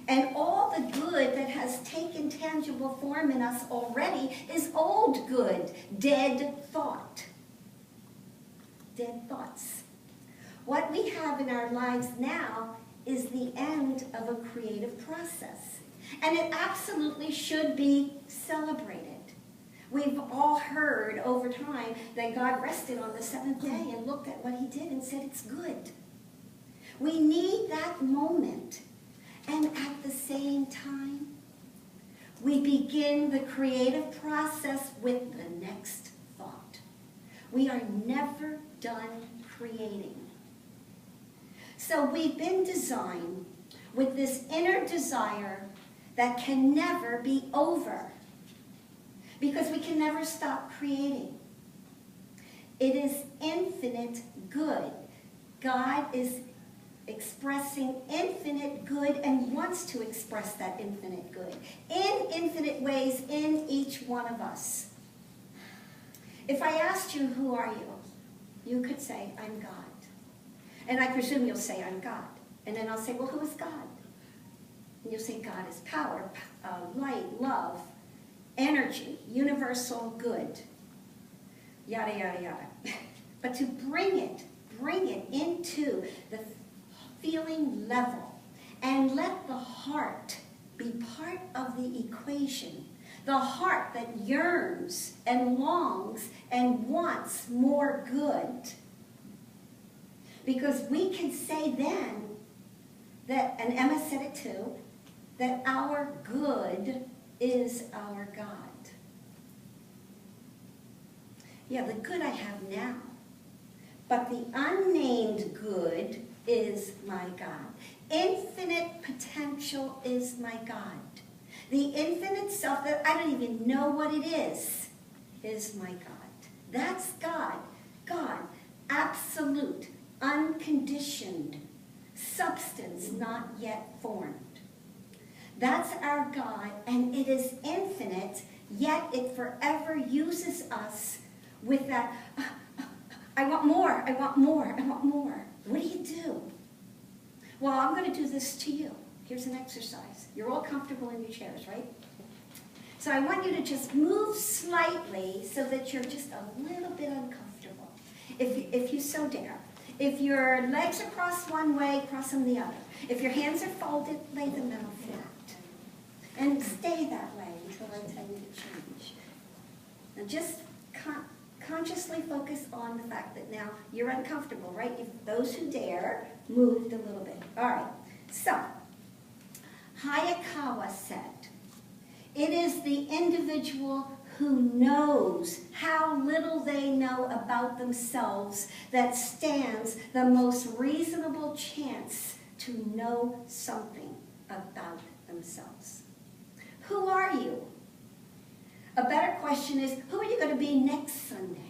And all the good that has taken tangible form in us already is old good, dead thought. Dead thoughts. What we have in our lives now is the end of a creative process. And it absolutely should be celebrated. We've all heard over time that God rested on the seventh day and looked at what he did and said it's good. We need that moment. And at the same time, we begin the creative process with the next thought. We are never done creating. So we've been designed with this inner desire that can never be over, because we can never stop creating. It is infinite good. God is expressing infinite good and wants to express that infinite good in infinite ways in each one of us. If I asked you, who are you? You could say, I'm God. And I presume you'll say, I'm God. And then I'll say, well, who is God? And you'll say, God is power, light, love, energy, universal good, yada, yada, yada. But to bring it into the feeling level and let the heart be part of the equation. The heart that yearns and longs and wants more good. Because we can say then that, and Emma said it too, that our good is our God. Yeah, the good I have now. But the unnamed good is my God. Infinite potential is my God. The infinite self that I don't even know what it is my God. That's God. God, absolute, unconditioned, substance not yet formed. That's our God, and it is infinite, yet it forever uses us with that, I want more, I want more, I want more. What do you do? Well, I'm going to do this to you. Here's an exercise. You're all comfortable in your chairs, right? So I want you to just move slightly so that you're just a little bit uncomfortable, if you so dare. If your legs are crossed one way, cross them the other. If your hands are folded, lay them down flat. And stay that way until I tell you to change. Now just consciously focus on the fact that now you're uncomfortable, right? If those who dare moved a little bit. All right. So, Hayakawa said, it is the individual who knows how little they know about themselves that stands the most reasonable chance to know something about themselves. Who are you? A better question is, who are you going to be next Sunday?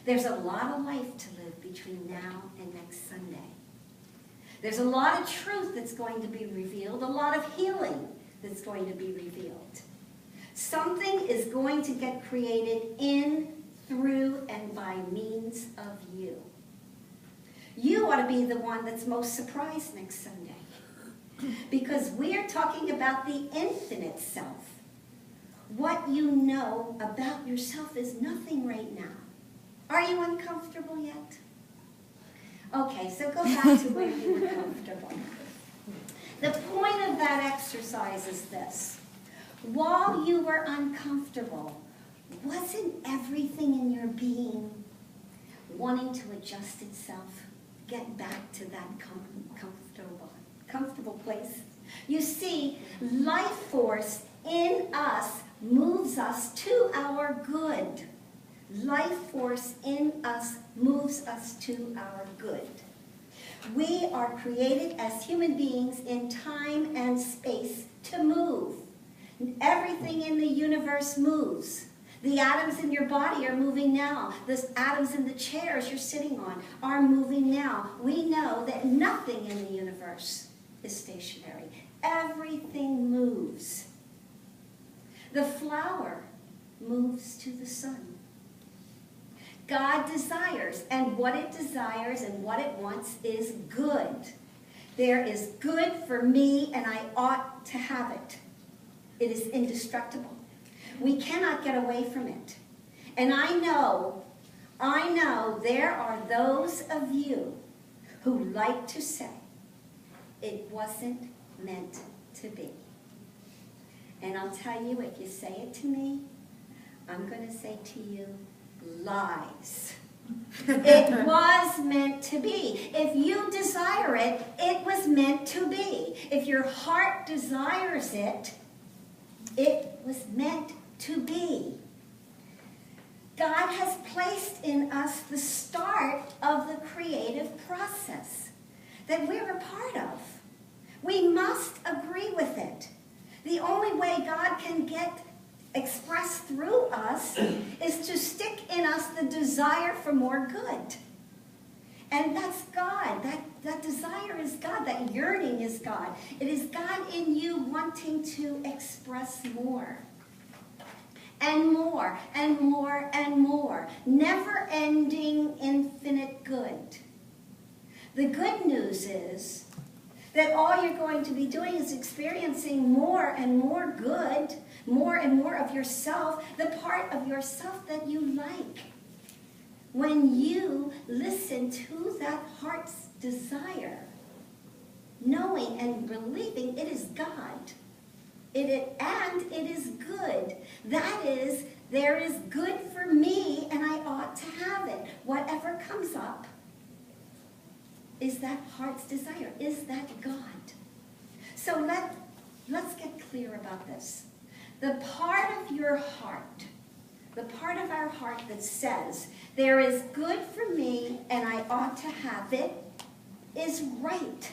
There's a lot of life to live between now and next Sunday. There's a lot of truth that's going to be revealed, a lot of healing that's going to be revealed. Something is going to get created in, through, and by means of you. You ought to be the one that's most surprised next Sunday, because we're talking about the infinite self. What you know about yourself is nothing right now. Are you uncomfortable yet? Okay, so go back to where you were comfortable. The point of that exercise is this. While you were uncomfortable, wasn't everything in your being wanting to adjust itself, get back to that comfortable place? You see, life force in us moves us to our good. Life force in us moves us to our good. We are created as human beings in time and space to move. Everything in the universe moves. The atoms in your body are moving now. The atoms in the chairs you're sitting on are moving now. We know that nothing in the universe is stationary. Everything moves. The flower moves to the sun. God desires, and what it desires and what it wants is good. There is good for me, and I ought to have it. It is indestructible. We cannot get away from it. And I know there are those of you who like to say, it wasn't meant to be. And I'll tell you, if you say it to me, I'm going to say to you, lies. It was meant to be. If you desire it, it was meant to be. If your heart desires it, it was meant to be. God has placed in us the start of the creative process that we're a part of. We must agree with it. The only way God can get expressed through us is to stick in us the desire for more good. And that's God. That desire is God. That yearning is God. It is God in you wanting to express more. And more, and more, and more. Never-ending, infinite good. The good news is that all you're going to be doing is experiencing more and more good, more and more of yourself, the part of yourself that you like. When you listen to that heart's desire, knowing and believing it is God, and it is good. That is, there is good for me, and I ought to have it. Whatever comes up is that heart's desire. Is that God? So let's get clear about this. The part of your heart, the part of our heart that says, there is good for me and I ought to have it, is right.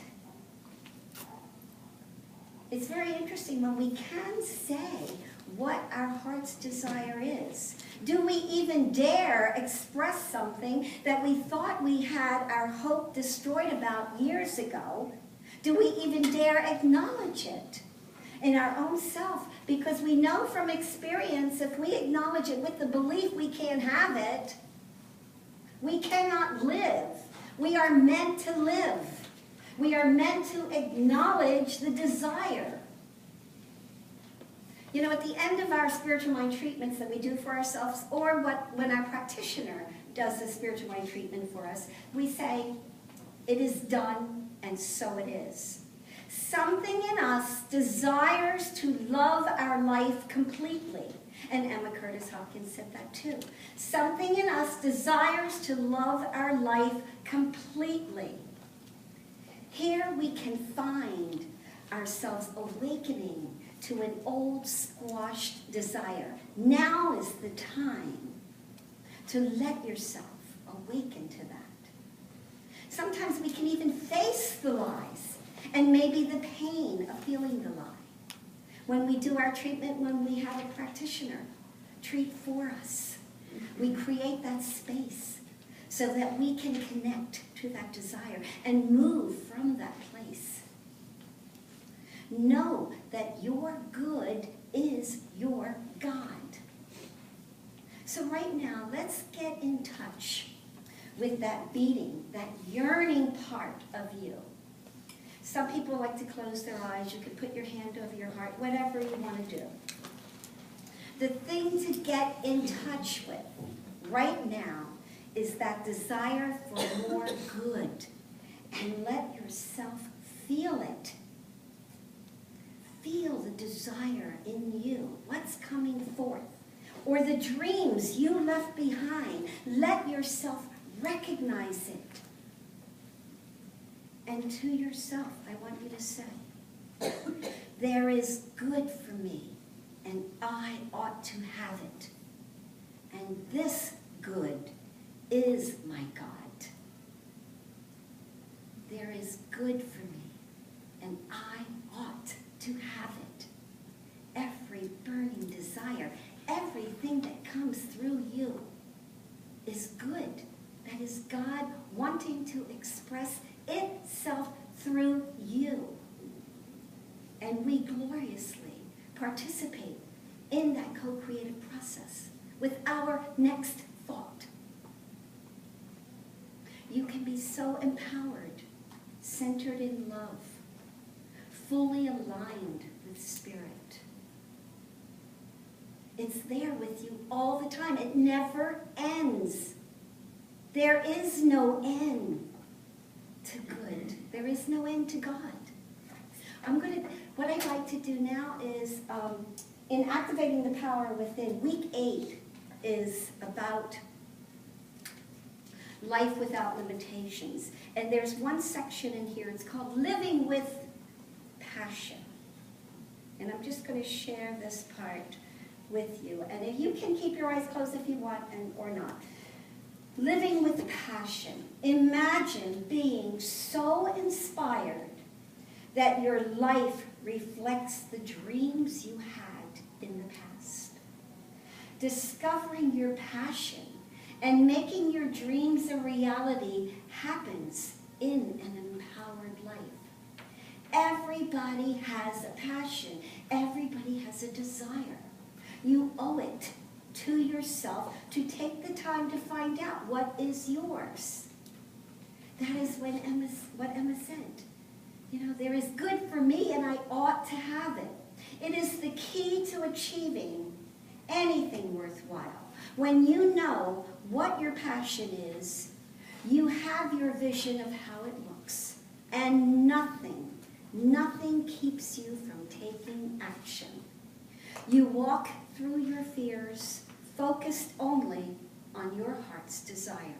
It's very interesting when we can say what our heart's desire is. Do we even dare express something that we thought we had our hope destroyed about years ago? Do we even dare acknowledge it in our own self? Because we know from experience, if we acknowledge it with the belief we can't have it, we cannot live. We are meant to live. We are meant to acknowledge the desire. You know, at the end of our spiritual mind treatments that we do for ourselves, or when our practitioner does the spiritual mind treatment for us, we say, it is done, and so it is. Something in us desires to love our life completely. And Emma Curtis Hopkins said that too. Something in us desires to love our life completely. Here we can find ourselves awakening to an old squashed desire. Now is the time to let yourself awaken to that. Sometimes we can even face the lies and maybe the pain of feeling the lie. When we do our treatment, when we have a practitioner treat for us, we create that space so that we can connect to that desire and move from that place. Know that your good is your God. So right now, let's get in touch with that beating, that yearning part of you. Some people like to close their eyes. You could put your hand over your heart, whatever you want to do. The thing to get in touch with right now is that desire for more good. And let yourself feel it. Feel the desire in you. What's coming forth? Or the dreams you left behind. Let yourself recognize it. And to yourself, I want you to say, there is good for me, and I ought to have it. And this good is my God. There is good for me, and I ought to have it. Every burning desire, everything that comes through you is good. That is God wanting to express itself through you. And we gloriously participate in that co-creative process with our next thought. You can be so empowered, centered in love, fully aligned with Spirit. It's there with you all the time. It never ends. There is no end to good. There is no end to God. What I'd like to do now is, in activating the power within, week 8 is about life without limitations. And there's one section in here, it's called Living with Passion. And I'm just going to share this part with you. And if you can keep your eyes closed if you want, or not. Living with passion. Imagine being so inspired that your life reflects the dreams you had in the past. Discovering your passion and making your dreams a reality happens in an empowered life. Everybody has a passion. Everybody has a desire. You owe it to yourself to take the time to find out what is yours. That is what Emma said. You know, there is good for me and I ought to have it. It is the key to achieving anything worthwhile. When you know what your passion is, you have your vision of how it looks. And nothing keeps you from taking action. You walk through your fears, focused only on your heart's desire.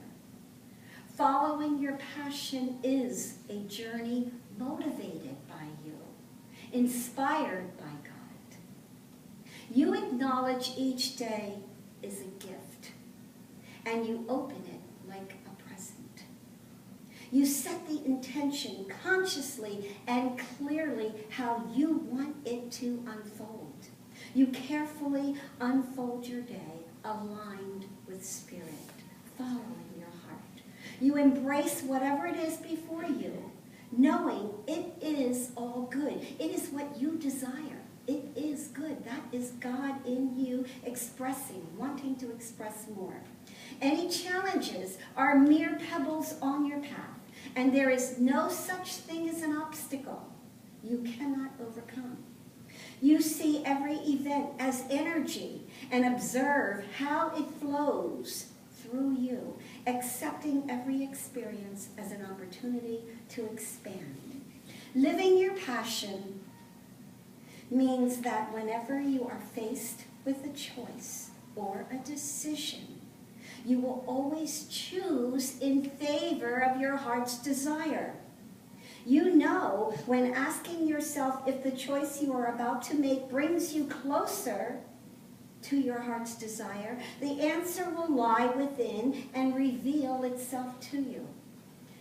Following your passion is a journey motivated by you, inspired by God. You acknowledge each day is a gift, and you open it like a present. You set the intention consciously and clearly how you want it to unfold. You carefully unfold your day aligned with Spirit, following your heart. You embrace whatever it is before you, knowing it is all good. It is what you desire. It is good. That is God in you expressing, wanting to express more. Any challenges are mere pebbles on your path, and there is no such thing as an obstacle you cannot overcome. You see every event as energy and observe how it flows through you, accepting every experience as an opportunity to expand. Living your passion means that whenever you are faced with a choice or a decision, you will always choose in favor of your heart's desire. You know when asking yourself if the choice you are about to make brings you closer to your heart's desire, the answer will lie within and reveal itself to you.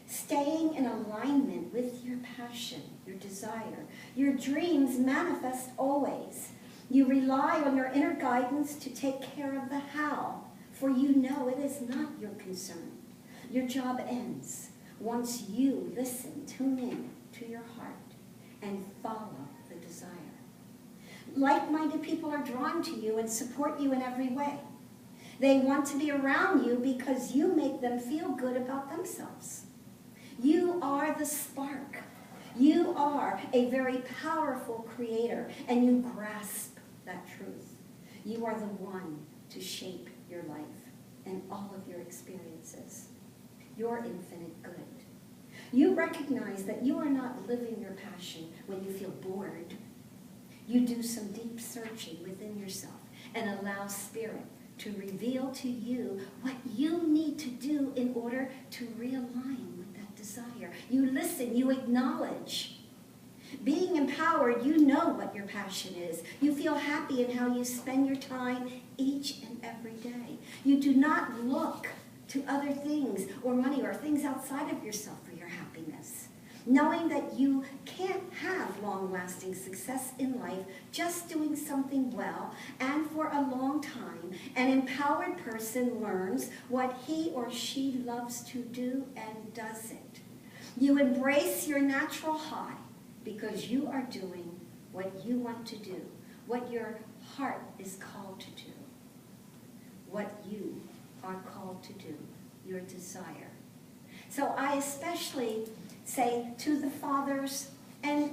Staying in alignment with your passion, your desire, your dreams manifest always. You rely on your inner guidance to take care of the how, for you know it is not your concern. Your job ends once you listen, tune in to your heart, and follow the desire. Like-minded people are drawn to you and support you in every way. They want to be around you because you make them feel good about themselves. You are the spark. You are a very powerful creator, and you grasp that truth. You are the one to shape your life and all of your experiences. Your infinite good. You recognize that you are not living your passion when you feel bored. You do some deep searching within yourself and allow Spirit to reveal to you what you need to do in order to realign with that desire. You listen, you acknowledge. Being empowered, you know what your passion is. You feel happy in how you spend your time each and every day. You do not look to other things or money or things outside of yourself for your happiness. Knowing that you can't have long-lasting success in life just doing something well and for a long time, an empowered person learns what he or she loves to do and does it. You embrace your natural high because you are doing what you want to do, what your heart is called to do, what you are called to do, your desire. So I especially say, to the fathers and